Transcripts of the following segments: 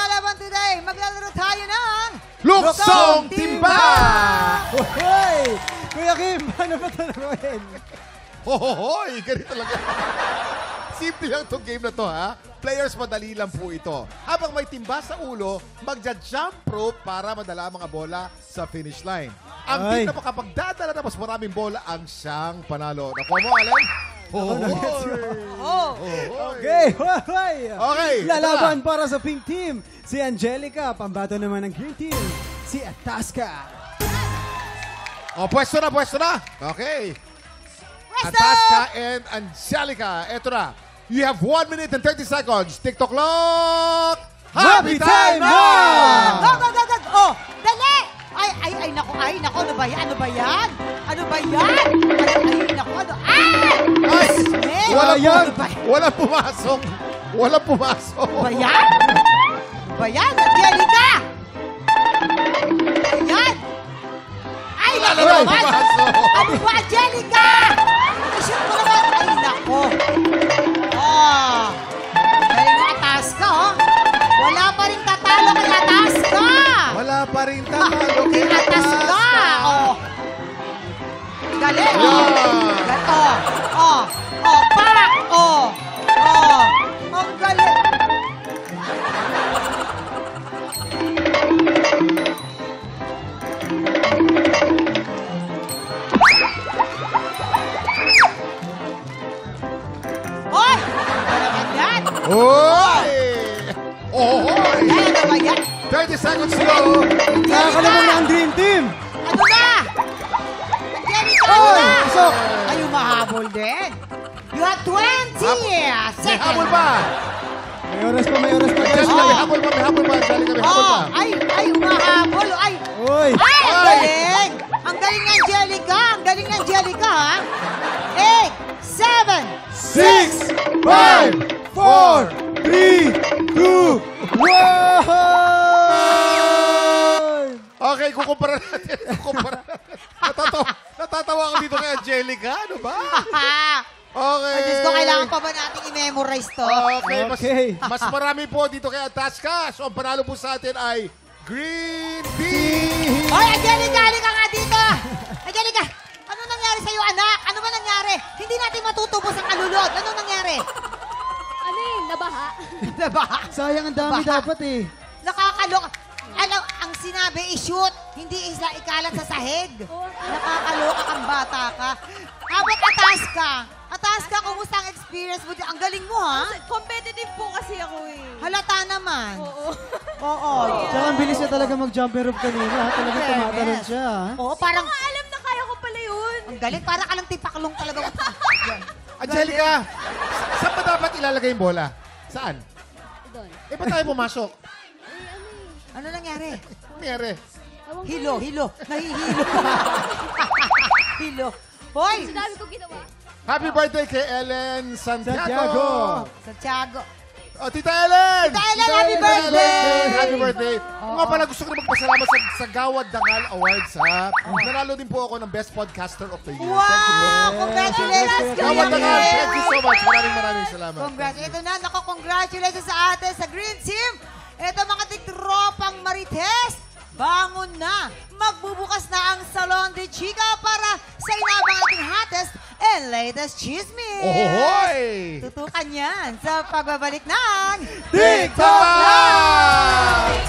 kalaban today. Maglalaro tayo ng Luksong Timba! Hoy! Kuya Kim, paano ba ito naman? Hohoy! Ganito lang. Simple lang itong game na to, ha? Players, madali lang po ito. Habang may timba sa ulo, magja-jump rope para madala ang mga bola sa finish line. Ang team na makapagdadala na mas maraming bola ang siyang panalo. Nakuha mo, Allen? Okay, hoy! Okay, Lalaban para sa pink team, si Angelica. Pambato naman ng green team, si Atasca. Pwesto na. Okay. Pwesto! Atasca and Angelica. Eto na. You have 1 minute and 30 seconds. TikTok clock! Happy time now! Go! Oh, dali! Ay, nako, ano ba yan? Ano ba yan? Ay, nako, ano? Ay! Walang pumasok. Ano ba yan? Angelica? Ayan! Ay, nako naman! Ano ba, Angelica? Isip ko naman. Ay, nako. Galing na Atasca, oh. Wala pa rin tatalo kay Atasca. Wala pa rin tatalo kay Atasca. Oh. Galing, pak! Ang galing. Hoy! Ano naman yan? Oy! Ohoy! Ano ba yan? 30 seconds to go. Nakakalabang na ang green team. Ano na? Angelica, ano na? Pasok. Ay, humahabol din. You have 20 May seconds. habol ba? May oras pa, guys. Angelica, may habol pa. Angelica, may habol pa. Ay, humahabol. Ay, Uy! ang galing. Ang galing ng Angelica, ha? 8, 7, 6, 5, 4, 3, 2, 1! Okay, kukumpara natin. Natatawa ako dito kay Angelica. Ano ba? Okay. Ay, Diyos ko, kailangan pa ba natin i-memorize to? Okay. Mas marami po dito kay Atasca. So, ang panalo po sa atin ay Green Team. Hoy, Angelica, halika nga dito! Angelica, ano nangyari sa'yo, anak? Ano ba nangyari? Hindi natin matutubos ang kalulod. Ano nangyari? Ano yun? Nabaha? Nabaha? Sayang ang dami dapat eh. Nakakaloka. Alam, ang sinabi i-shoot, hindi isla ikalat sa sahig. Nakakaloka kang bata ka. Habang Atasca, kumusta ang experience mo? Ang galing mo, ha? Competitive po kasi ako eh. Halata naman. Oo. Tsaka ang bilis niya talaga mag-jumper rope kanina. Talaga tumatalon siya. Oo, parang... Alam na kaya ko pala yun. Ang galing, parang ka lang tipaklong talaga. Angelica, saan ba dapat ilalagay yung bola? Saan? Doon. Ba't tayo pumasok? Ano nangyari? Ano nangyari? Hilo. Nahihilo. Hilo. Hoy! Sinabi ko ginawa. Happy birthday kay Ellen Santiago. Santiago. Tita Ellen! Happy birthday! Happy birthday! Kung nga pala gusto ko na magpasalamat sa Gawad Dangal Awards, ha? Nanalo din po ako ng Best Podcaster of the Year. Wow! Thank you po. Congratulations! Gawad Dangal, thank you so much. Maraming salamat. Congratulations. Ito na, congratulations sa atin sa Green Team. Ito mga tigtropang Marites. Bangon na! Magbubukas na ang Salon de Chica para sa inabang ating hottest and latest chismis. Ohoy! Tutukan yan sa pagbabalik ng TikTok Live!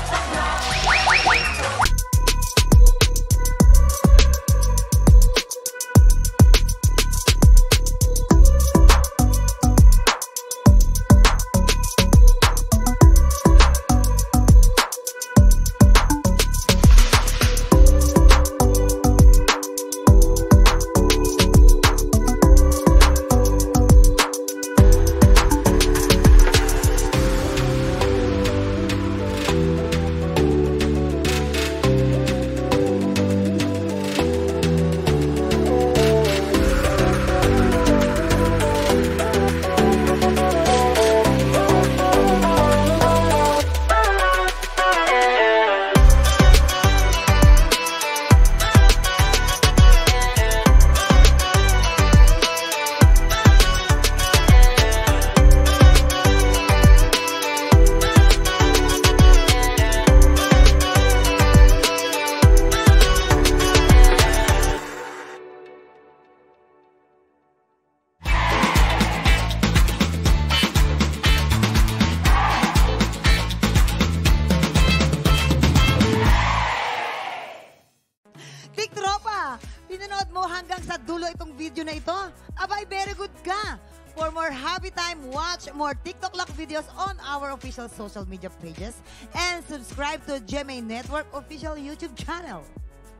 hanggang sa dulo itong video na ito, abay, very good ka. For more happy time, watch more TikTok Lock videos on our official social media pages and subscribe to GMA Network official YouTube channel.